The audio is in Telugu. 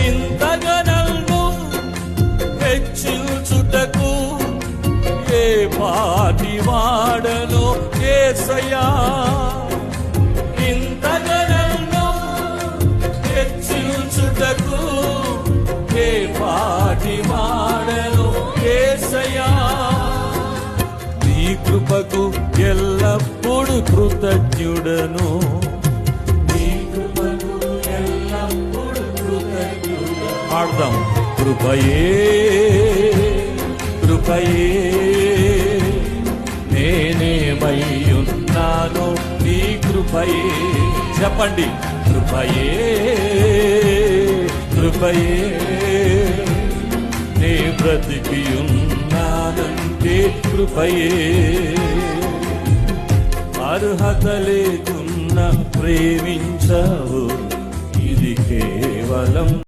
ఇంతగా నన్ను హెచ్చించుటకు ఏ పాటి వాడను యేసయ్యా. ఇంతగా నన్ను హెచ్చించుటకు ఏ పాటి వాడను యేసయ్యా. నీ కృపకు ఎల్లప్పుడు కృతజ్ఞుడను. నీ కృపకు ఎల్లప్పుడు కృతజ్ఞుడను. పాడదాం. కృపయే కృపయే నేనేమయ్యున్నాను నీ కృపయే. చెప్పండి. కృపయే కృపయే నే బ్రతికి ఉన్నానంటే కృపయే. అర్హత లేకున్నా ప్రేమించావు, ఇది కేవలం